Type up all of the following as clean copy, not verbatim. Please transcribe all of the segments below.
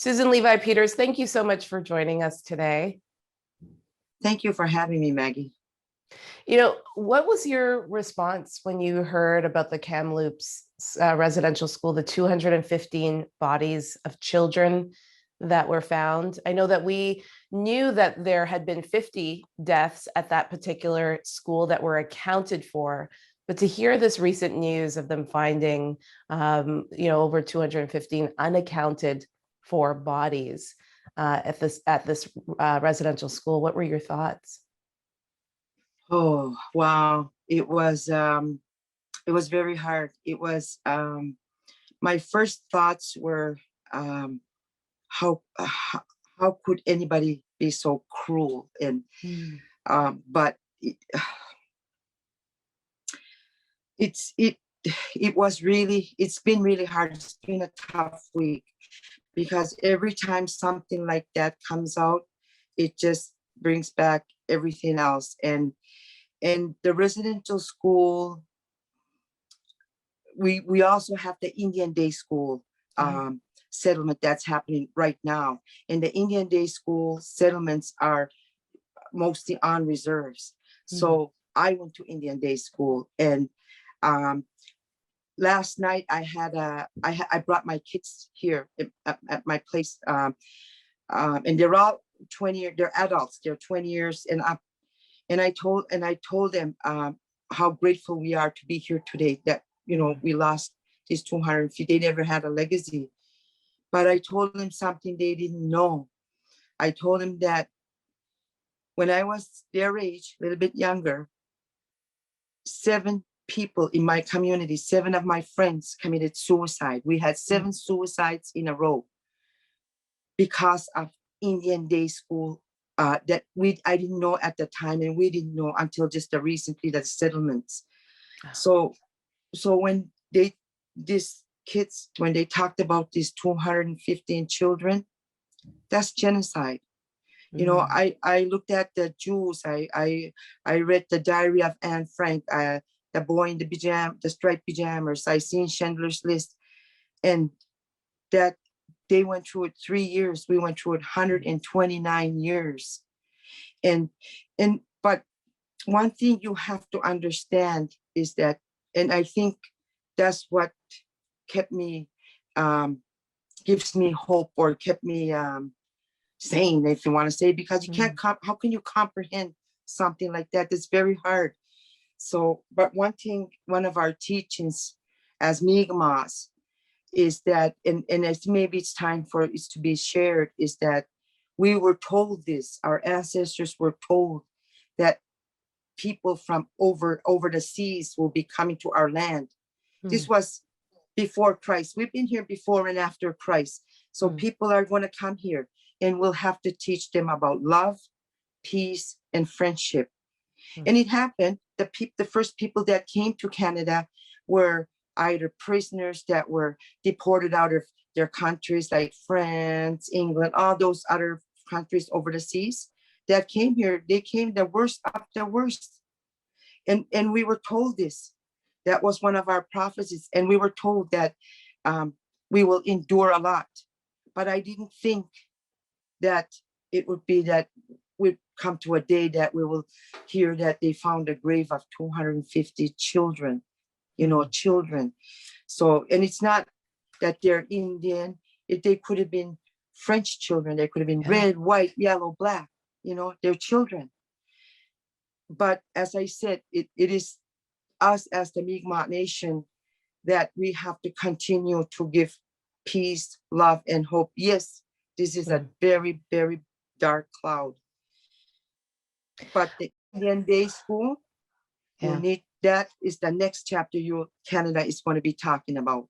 Susan Levi-Peters, thank you so much for joining us today. Thank you for having me, Maggie. What was your response when you heard about the Kamloops Residential School, the 215 bodies of children that were found? I know that we knew that there had been 50 deaths at that particular school that were accounted for, but to hear this recent news of them finding, over 215 unaccounted for bodies at this residential school, what were your thoughts? Oh, wow. It was very hard. It was, my first thoughts were, how could anybody be so cruel? And, but it's been really hard. It's been a tough week because every time something like that comes out, it just brings back everything else. And the residential school, we also have the Indian Day School settlement that's happening right now. And the Indian Day School settlements are mostly on reserves. So I went to Indian Day School, and last night I brought my kids here at my place, and they're all 20. They're adults. They're 20 years and up. And I told them how grateful we are to be here today, that, we lost these 250. They never had a legacy. But I told them something they didn't know. I told them that when I was their age, a little bit younger, 7 people in my community, 7 of my friends committed suicide. We had 7 suicides in a row because of Indian Day School. That I didn't know at the time, and we didn't know until just recently, that settlements. So when these kids, when they talked about these 215 children, that's genocide. I looked at the Jews. I read the diary of Anne Frank, the boy in the striped pajamas. I seen Schindler's List, and that they went through it 3 years. We went through it 129 years. But one thing you have to understand is that, and I think that's what kept me, gives me hope, or kept me sane, if you want to say, because you can't, how can you comprehend something like that? It's very hard. So, but one of our teachings as Mi'kmaq is that, and maybe it's time for it to be shared, is that we were told this, our ancestors were told that people from over the seas will be coming to our land. This was before Christ. We've been here before and after Christ. So people are going to come here, and we'll have to teach them about love, peace, and friendship. And it happened. The first people that came to Canada were either prisoners that were deported out of their countries, like France, England, all those other countries over the seas that came here. They came the worst of the worst. And we were told this. That was one of our prophecies. And we were told that we will endure a lot. But I didn't think that it would be that we'd come to a day that we will hear that they found a grave of 250 children, children. So, and it's not that they're Indian. They could have been French children. They could have been red, white, yellow, black, they're children. But as I said, it is us as the Mi'kmaq Nation that we have to continue to give peace, love, and hope. Yes, this is a very, very dark cloud. But the Indian Day School, that is the next chapter Canada is going to be talking about.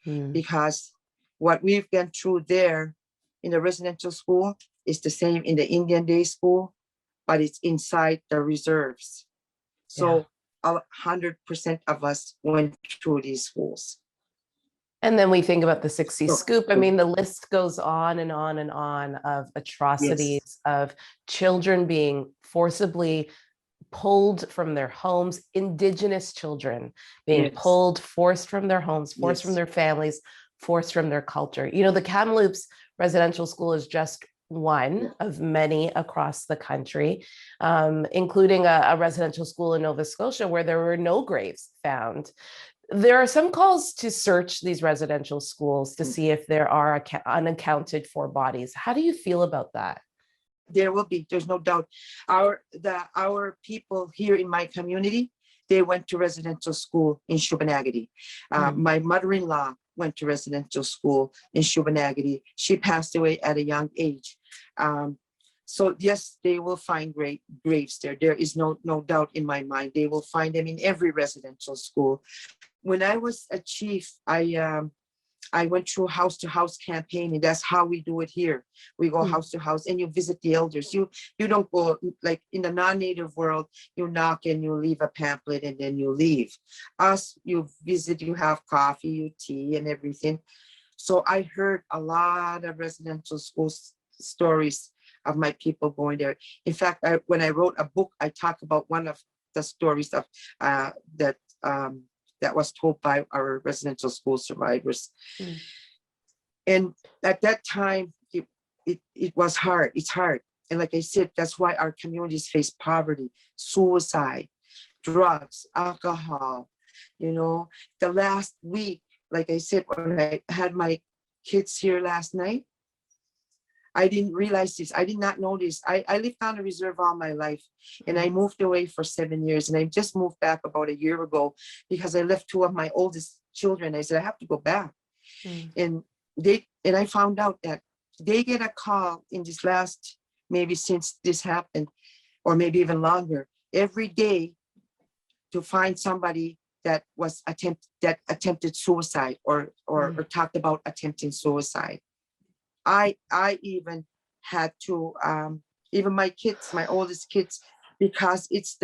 Because what we've been through there in the residential school is the same in the Indian Day School, but it's inside the reserves. So 100% of us went through these schools. And then we think about the 60 scoop. I mean, the list goes on and on and on of atrocities, of children being forcibly pulled from their homes, Indigenous children being pulled, forced from their homes, forced from their families, forced from their culture. The Kamloops Residential School is just one of many across the country, including a residential school in Nova Scotia where there were no graves found. There are some calls to search these residential schools to see if there are unaccounted for bodies. How do you feel about that? There will be, there's no doubt. Our people here in my community, they went to residential school in Shubenacadie. My mother-in-law went to residential school in Shubenacadie. She passed away at a young age. So yes, they will find graves there. There is no doubt in my mind. They will find them in every residential school. When I was a chief, I went through house-to-house campaign, and that's how we do it here. We go house to house, and you visit the elders. You don't go like in the non-native world. You knock and you leave a pamphlet, and then you leave. Us, you visit, you have coffee, you tea, and everything. So I heard a lot of residential school stories of my people going there. In fact, when I wrote a book, I talk about one of the stories of that was told by our residential school survivors. And at that time, it was hard. It's hard. And like I said, that's why our communities face poverty, suicide, drugs, alcohol. You know, the last week, like I said, when I had my kids here last night, I didn't realize this. I did not know this. I lived on a reserve all my life, and I moved away for 7 years, and I just moved back about a year ago because I left two of my oldest children. I said, I have to go back. And I found out that they get a call in this last, maybe since this happened, or maybe even longer, every day to find somebody that attempted suicide or talked about attempting suicide. I even had to, even my kids, my oldest kids, because it's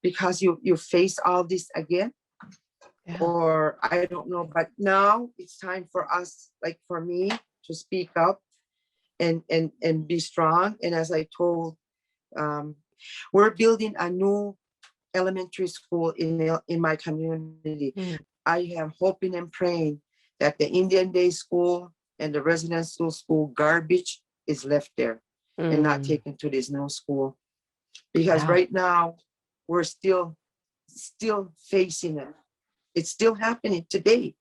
because you face all this again, or I don't know, but now it's time for us, like for me, to speak up and be strong. And as I told, we're building a new elementary school in my community. I am hoping and praying that the Indian Day School and the residential school garbage is left there and not taken to this new school. Because right now, we're still facing it. It's still happening today.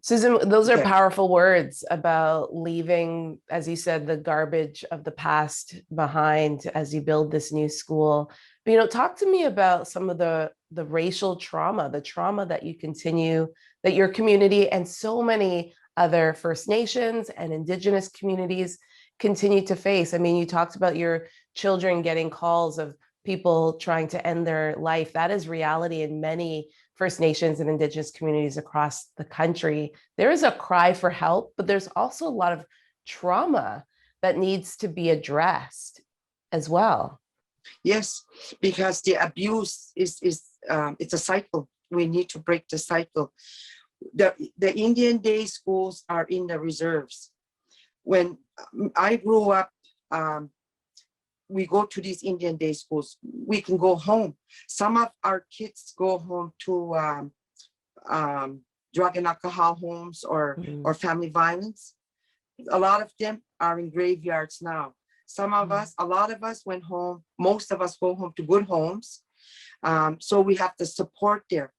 Susan, those are powerful words about leaving, as you said, the garbage of the past behind as you build this new school. But, talk to me about some of the racial trauma, the trauma that that your community and so many other First Nations and Indigenous communities continue to face. I mean, you talked about your children getting calls of people trying to end their life. That is reality in many First Nations and Indigenous communities across the country. There is a cry for help, but there's also a lot of trauma that needs to be addressed as well. Yes, because the abuse is it's a cycle. We need to break the cycle. The Indian Day schools are in the reserves. When I grew up, we go to these Indian Day schools. We can go home. Some of our kids go home to drug and alcohol homes or family violence. A lot of them are in graveyards now. A lot of us went home. Most of us go home to good homes. So we have to support there.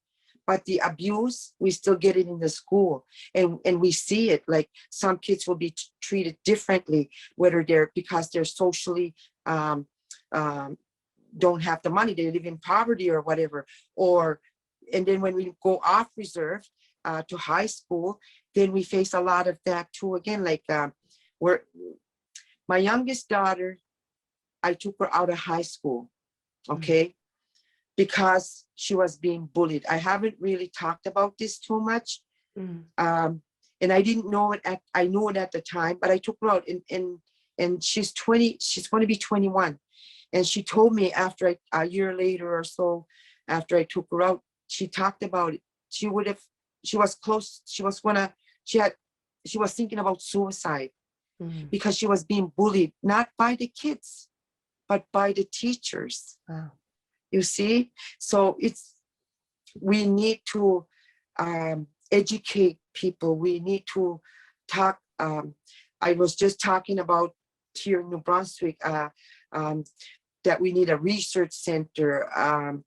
But the abuse, we still get it in the school. And we see it, like some kids will be treated differently, whether because they're socially don't have the money, they live in poverty or whatever. And then when we go off reserve to high school, then we face a lot of that too. Again, like my youngest daughter, I took her out of high school, okay? Because she was being bullied. I haven't really talked about this too much. And I didn't know it, I knew it at the time, but I took her out and she's 20, she's going to be 21. And she told me after a year later or so, after I took her out, she talked about it. She was close, she was thinking about suicide because she was being bullied, not by the kids, but by the teachers. Wow. You see? So we need to educate people. We need to talk. I was just talking about here in New Brunswick that we need a research center,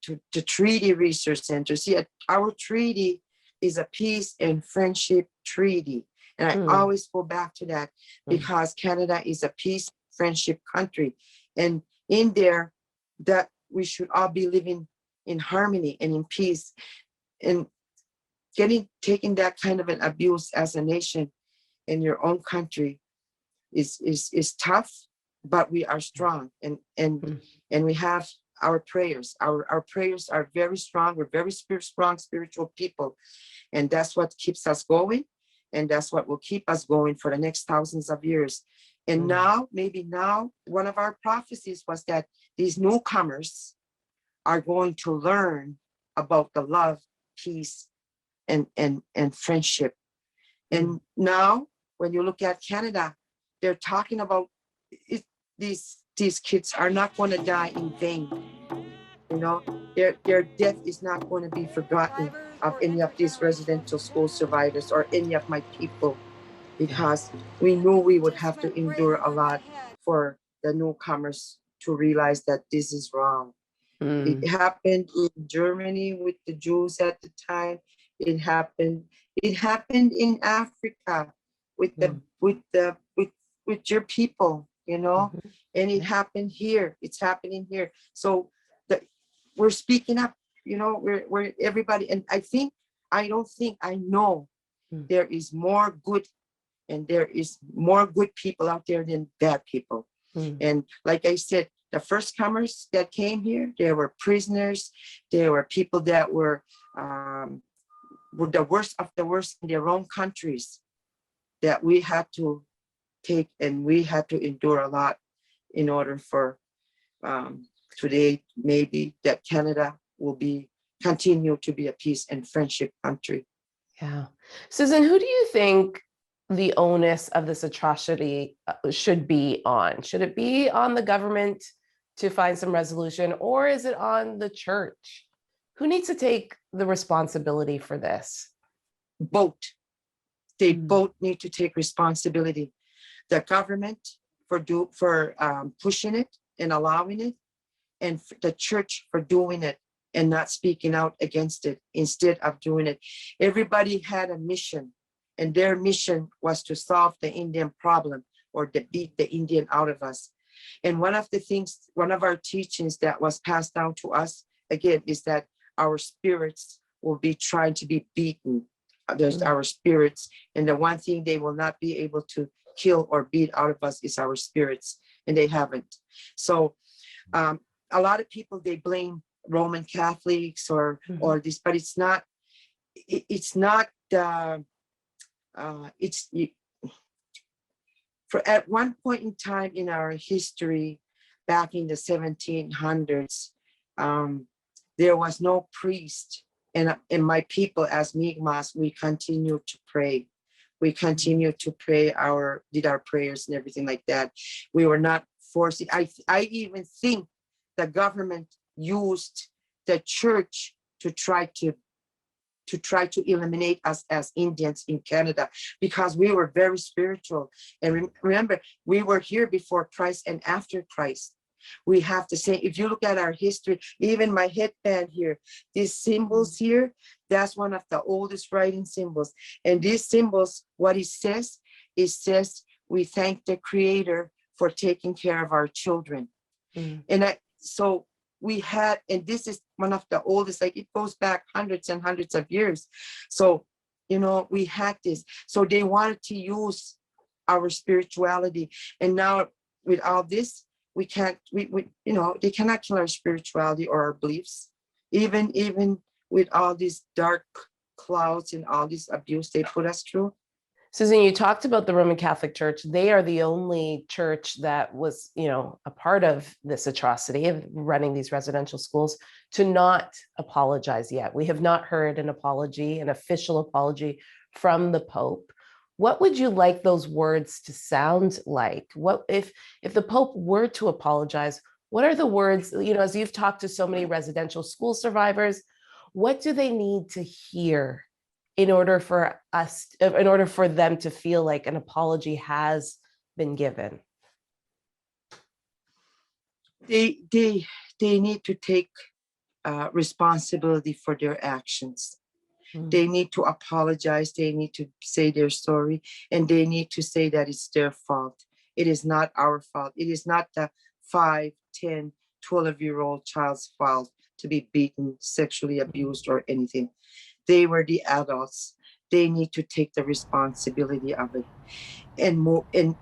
to treaty research center. See, our treaty is a peace and friendship treaty. And I always go back to that because Canada is a peace friendship country. And in there, that we should all be living in harmony and in peace. And taking that kind of an abuse as a nation in your own country is tough, but we are strong, and we have our prayers. Our prayers are very strong. We're very strong spiritual people, and that's what keeps us going, and that's what will keep us going for the next thousands of years. And maybe now, one of our prophecies was that these newcomers are going to learn about the love, peace, and friendship. And now, when you look at Canada, they're talking about it, these kids are not going to die in vain. You know, their death is not going to be forgotten of any of these residential school survivors or any of my people, because we knew we would have to endure a lot for the newcomers to realize that this is wrong. It happened in Germany with the Jews at the time. It happened in Africa with your people, you know, and it happened here. It's happening here. So we're speaking up, you know, we're everybody. And I know there is more good, and there is more good people out there than bad people. And like I said, the first comers that came here, they were prisoners. They were people that were the worst of the worst in their own countries, that we had to take, and we had to endure a lot in order for today, maybe, that Canada will continue to be a peace and friendship country. Yeah. Susan, who do you think the onus of this atrocity should be on? Should it be on the government to find some resolution, or is it on the church? Who needs to take the responsibility for this? Both. They both need to take responsibility. The government for pushing it and allowing it, and the church for doing it and not speaking out against it instead of doing it. Everybody had a mission, and their mission was to solve the Indian problem, or to beat the Indian out of us. And one of our teachings that was passed down to us, again, is that our spirits will be trying to be beaten. There's our spirits, and the one thing they will not be able to kill or beat out of us is our spirits, and they haven't. So a lot of people, they blame Roman Catholics or this, but it's not. For at one point in time in our history, back in the 1700s, there was no priest, and my people as Mi'kmaq, we continued to pray. We continued to pray, did our prayers and everything like that. We were not forcing. I even think the government used the church to try to eliminate us as Indians in Canada, because we were very spiritual. And remember, we were here before Christ and after Christ. We have to say, if you look at our history, even my headband here, these symbols here, that's one of the oldest writing symbols. And these symbols, what it says we thank the Creator for taking care of our children. And so we had, and this is one of the oldest, like it goes back hundreds and hundreds of years. So, you know, we had this. So they wanted to use our spirituality. And now with all this, we can't, you know, they cannot kill our spirituality or our beliefs. Even with all these dark clouds and all this abuse they put us through. Susan, you talked about the Roman Catholic Church. They are the only church that was, you know, a part of this atrocity of running these residential schools to not apologize yet. We have not heard an apology, an official apology from the Pope. What would you like those words to sound like? What if the Pope were to apologize? What are the words, you know, as you've talked to so many residential school survivors, what do they need to hear in order for them to feel like an apology has been given? They need to take responsibility for their actions. They need to apologize. They need to say they're sorry, and they need to say that it's their fault. It is not our fault. It is not the 5, 10, 12-year-old child's fault to be beaten, sexually abused, or anything. They were the adults. They need to take the responsibility of it. And more, and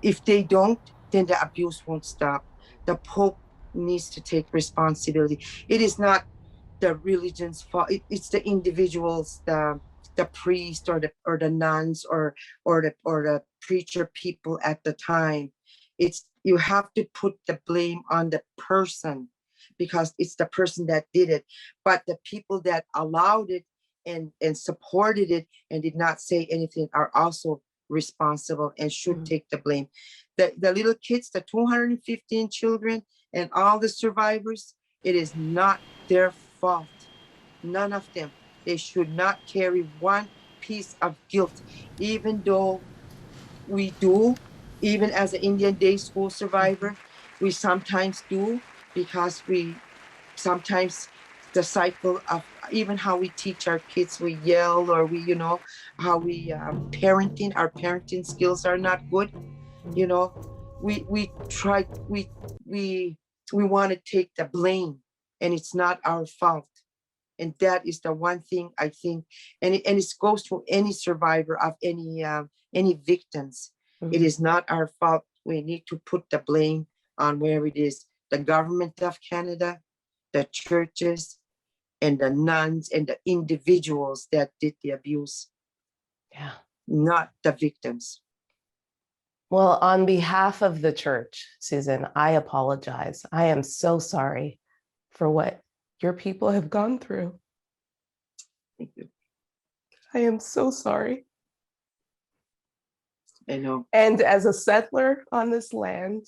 if they don't, then the abuse won't stop. The Pope needs to take responsibility. It is not the religion's fault. It's the individuals, the priest or the nuns or the preacher people at the time. It's, you have to put the blame on the person because it's the person that did it. But the people that allowed it and supported it and did not say anything are also responsible and should take the blame. The little kids, the 215 children and all the survivors, it is not their fault. None of them. They should not carry one piece of guilt, even though we do, even as an Indian day school survivor, we sometimes do, because we sometimes the cycle of even how we teach our kids, we yell, or we, how we parenting, our parenting skills are not good. We try, we want to take the blame, and it's not our fault. And that is the one thing I think, and it goes to any survivor of any victims. It is not our fault. We need to put the blame on where it is. The government of Canada, the churches, and the nuns, and the individuals that did the abuse. Yeah. Not the victims. Well, on behalf of the church, Susan, I apologize. I am so sorry for what your people have gone through. Thank you. I am so sorry. I know. And as a settler on this land,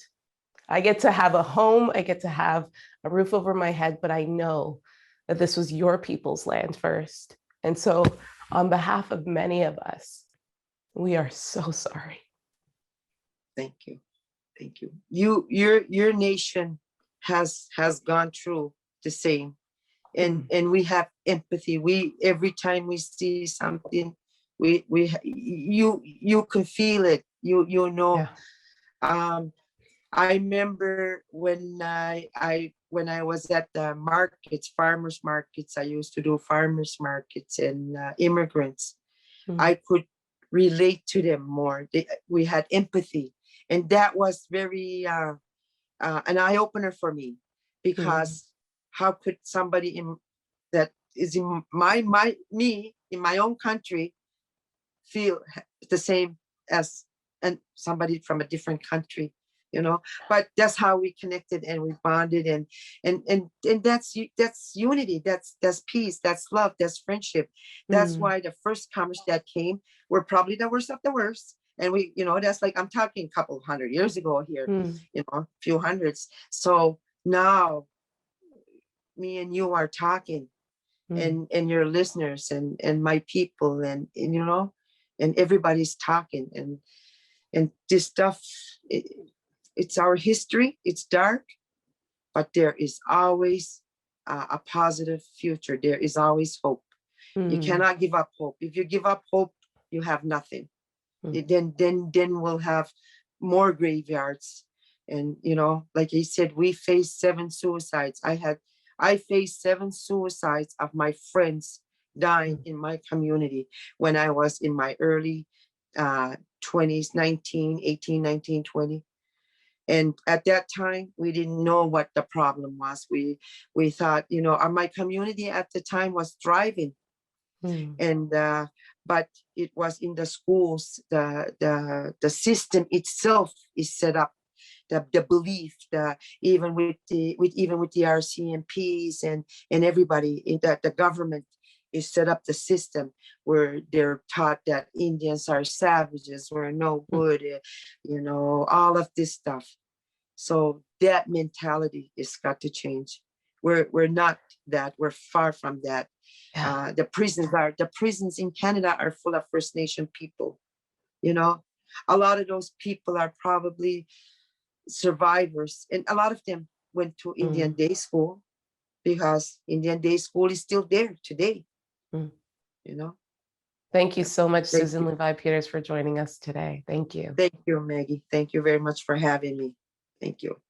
I get to have a home, I get to have a roof over my head, but I know that this was your people's land first. And so on behalf of many of us, we are so sorry. Thank you. Thank you. Your nation has gone through the same. And we have empathy. We, every time we see something, you can feel it. You know. Yeah. I remember when I was at the markets, farmers markets. I used to do farmers markets and immigrants. I could relate to them more. We had empathy, and that was very an eye opener for me, because how could somebody that is in me in my own country feel the same as somebody from a different country, but that's how we connected and we bonded, and that's unity, that's peace, that's love, that's friendship. That's why the first comers that came were probably the worst of the worst. And we, that's like, I'm talking a couple of 100 years ago here, a few hundreds. So now me and you are talking, and your listeners and my people, and and everybody's talking, and this stuff, it's our history. It's dark, but there is always a positive future. There is always hope. You cannot give up hope. If you give up hope, you have nothing. Then we'll have more graveyards. And like he said, we faced 7 suicides. I faced 7 suicides of my friends dying in my community when I was in my early 20s, 18, 19, 20. And at that time, we didn't know what the problem was. We thought, my community at the time was thriving. And but it was in the schools, the system itself is set up, the belief, even with the RCMPs and everybody in that the government is set up the system where they're taught that Indians are savages, we're no good, all of this stuff. So that mentality is got to change. We're not that. We're far from that. Yeah. The prisons in Canada are full of First Nation people. You know, a lot of those people are probably survivors, and a lot of them went to Indian Mm, day school, because Indian day school is still there today. mm. You know. Thank you Yeah. so much, Thank Susan you. Levi-Peters, for joining us today. Thank you. Thank you, Maggie. Thank you very much for having me. Thank you.